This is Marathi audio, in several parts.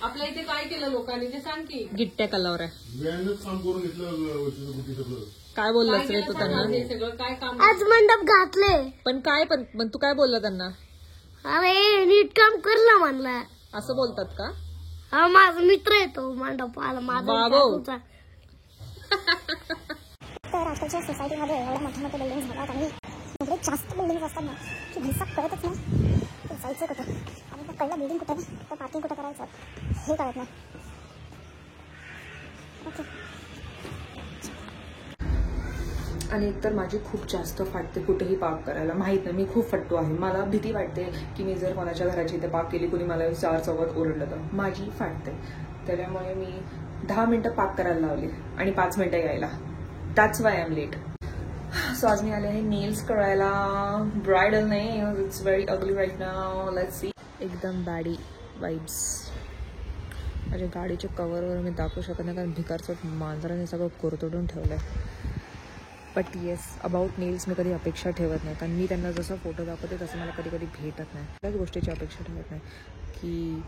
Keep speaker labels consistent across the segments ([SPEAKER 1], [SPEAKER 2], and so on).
[SPEAKER 1] आपल्या इथे काय केलं लोकांनी ते सांग की.
[SPEAKER 2] गिट्ट्या कलावर आहे.
[SPEAKER 3] काम करून घेतलं.
[SPEAKER 2] काय बोललास रे तू त्यांना?
[SPEAKER 1] सगळं काय काम
[SPEAKER 4] आज मंडप घातले.
[SPEAKER 2] पण तू काय बोलला त्यांना?
[SPEAKER 4] अरे नीट काम करला म्हणला.
[SPEAKER 2] असं बोलतात का?
[SPEAKER 4] हा माझा मित्र येतो मंडपाला माझा.
[SPEAKER 2] बाबो.
[SPEAKER 5] तर आजकालच्या सोसायटीमध्ये एवढ्या मोठ्या मोठ्या बिल्डिंग झाल्यात आणि एवढे जास्त बिल्डिंग असतात ना की भैसा कळतच नाही जायचं कुठं आणि मग पहिलं बिल्डिंग कुठं आहे तर पार्किंग कुठं करायचं हे कळत नाही. ओके.
[SPEAKER 2] आणि एकतर माझी खूप जास्त फाटते कुठेही पार्क करायला. माहित नाही, मी खूप फट्टू आहे. मला भीती वाटते की मी जर कोणाच्या घराची इथे पार्क केली, कुणी मला 4 चौघात ओरडलं तर माझी फाटते. त्याच्यामुळे मी 10 मिनिटं पार्क करायला लावली आणि 5 मिनिटं यायला. That's why I am late. So आज मी आले आहे नेल्स करायला. ब्रायडल नाही, it's very ugly right now. Let's see. एकदम बॅडी वाइब्स. माझ्या गाडीच्या कव्हरवर मी दाखवू शकत नाही कारण भिकारचं मांजराने सगळं कोरतोडून ठेवलं आहे. बट येस, अबाउट नेल्स मी कधी अपेक्षा ठेवत नाही कारण मी त्यांना जसं फोटो दाखवते तसं मला कधी कधी भेटत नाही. त्याच गोष्टीची अपेक्षा ठेवत नाही की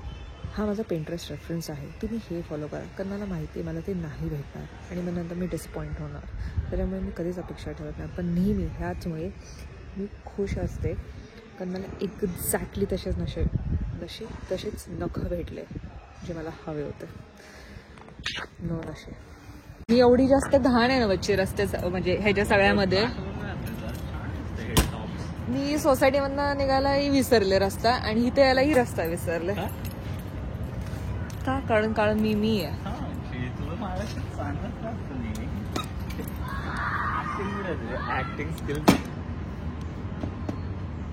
[SPEAKER 2] हा माझा पिंटरेस्ट रेफरन्स आहे, तुम्ही हे फॉलो करा, कारण मला माहिती आहे मला ते नाही भेटणार आणि मग नंतर मी डिसपॉईंट होणार. त्याच्यामुळे मी कधीच अपेक्षा ठेवत नाही. पण नेहमी ह्याचमुळे मी खुश असते कारण मला एक्झॅक्टली तसेच नखं भेटले जे मला हवे होते. नो नशे. मी एवढी जास्त घाण आहे ना वच्चे रस्त्याचं म्हणजे ह्याच्या सगळ्यामध्ये. मी सोसायटीमधनं निघायलाही विसरले रस्ता आणि इथे यायलाही रस्ता विसरले. का? कारण मी आहे.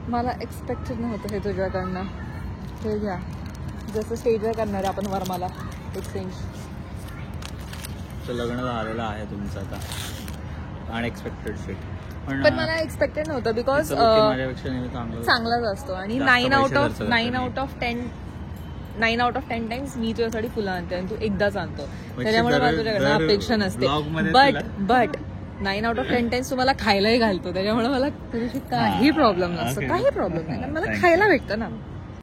[SPEAKER 2] मला एक्सपेक्टेड नव्हतं हे तुझ्याकडनं. हे घ्या, जसं स्टेजवर करणार आपण वर्माला एक्सचेंज.
[SPEAKER 6] लग्न झालेलं आहे तुमचं आता. Unexpected shit.
[SPEAKER 2] पण मला एक्सपेक्टेड नव्हतं बिकॉज चांगलाच असतो आणि 9 आउट ऑफ 10 टाइम्स मी तुझ्यासाठी फुलं आणते आणि तू एकदाच आणतो. त्याच्यामुळे मला तुझ्याकडनं अपेक्षा नसते. बट 9 आउट ऑफ 10 टाइम्स तुम्हाला खायलाही घालतो. त्याच्यामुळे मला तुझ्याशी काही प्रॉब्लेम नसतो. काही प्रॉब्लेम नाही कारण मला खायला भेटतं ना.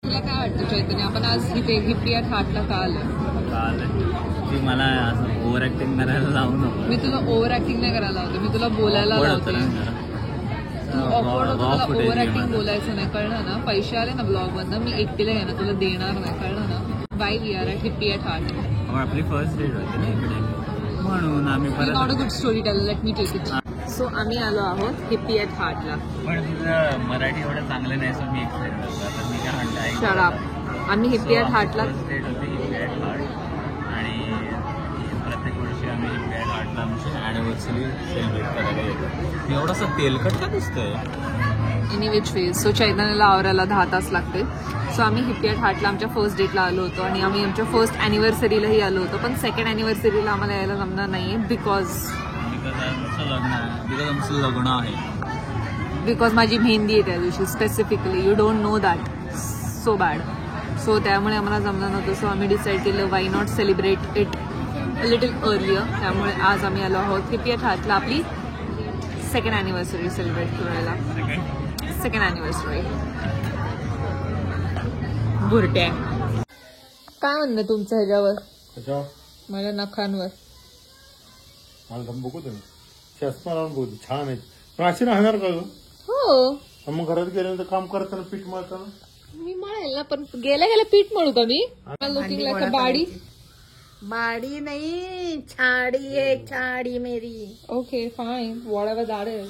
[SPEAKER 2] तुला काय वाटतं चैतन्य, आपण आज इथे हिप्पी ॲट हार्टला का आलं?
[SPEAKER 6] मला असं ओव्हर ऍक्टिंग करायला लावू नको.
[SPEAKER 2] मी तुला ओव्हर ऍक्टिंग नाही करायला लावते, मी तुला बोलायला लावते. ऑकवर्ड होतं, तुला ओव्हर ऍक्टिंग बोलायचं नाही, कळलं ना? पैसे आले ना ब्लॉग मधनं, मी एकटीला आहे ना तुला देणार नाही, कळलं ना? Bye we are at hippie at heart.
[SPEAKER 6] आपली फर्स्ट डेट होती ना इकडे म्हणून आम्ही
[SPEAKER 2] not a good story teller, let me take it. So आम्ही आलो आहोत हिप्पी ॲट हार्टला.
[SPEAKER 6] पण तुझं मराठी एवढं चांगलं नाही सो मी एक्सप्लेन करतो. तर मी काय म्हणते,
[SPEAKER 2] शट अप. आम्ही हिप्पी ॲट हार्टला
[SPEAKER 6] डेट होती हिप्पी ॲट हार्ट आणि प्रत्येक वर्षी आम्ही हिप्पी ॲट हार्टला आमची ॲनिव्हर्सरी सेलिब्रेट करायला येतो. मी एवढासा तेलकट का दिसतोय?
[SPEAKER 2] Any which ways. सो चैतन्याला आवरायला 10 तास लागते. सो आम्ही हिप्पी ॲट हार्टला आमच्या फर्स्ट डेटला आलो होतो आणि आम्ही आमच्या फर्स्ट ॲनिव्हर्सरीलाही आलो होतो. पण सेकंड ॲनिव्हर्सरीला आम्हाला यायला जमणार नाही आहे बिकॉज
[SPEAKER 6] आमचं लग्न आहे.
[SPEAKER 2] बिकॉज माझी मेहंदी आहे त्या दिवशी specifically. You don't know that so bad. So त्यामुळे आम्हाला जमणार नव्हतं. सो आम्ही डिसाईड केलं why not celebrate it a little earlier. त्यामुळे आज आम्ही आलो आहोत हिप्पी ॲट हार्टला आपली सेकंड ॲनिव्हर्सरी सेलिब्रेट करायला. Second anniversary. बुरट्या. काय म्हणणं तुमचं ह्याच्यावर? माझ्या नखांवर
[SPEAKER 3] मला बघू तुम्ही चष्मा लावून बघू, छान आहे. पण अशी राहणार का?
[SPEAKER 2] हो,
[SPEAKER 3] मग घरात गेल्यानंतर काम करताना पीठ मळताना
[SPEAKER 2] मी मळेल ना, पण गेल्या पीठ मळू का मी? लुकिंग लाईक अ बाडी.
[SPEAKER 4] बाडी नाही, छाडी आहे, छाडी मेरी.
[SPEAKER 2] Okay fine, whatever that is.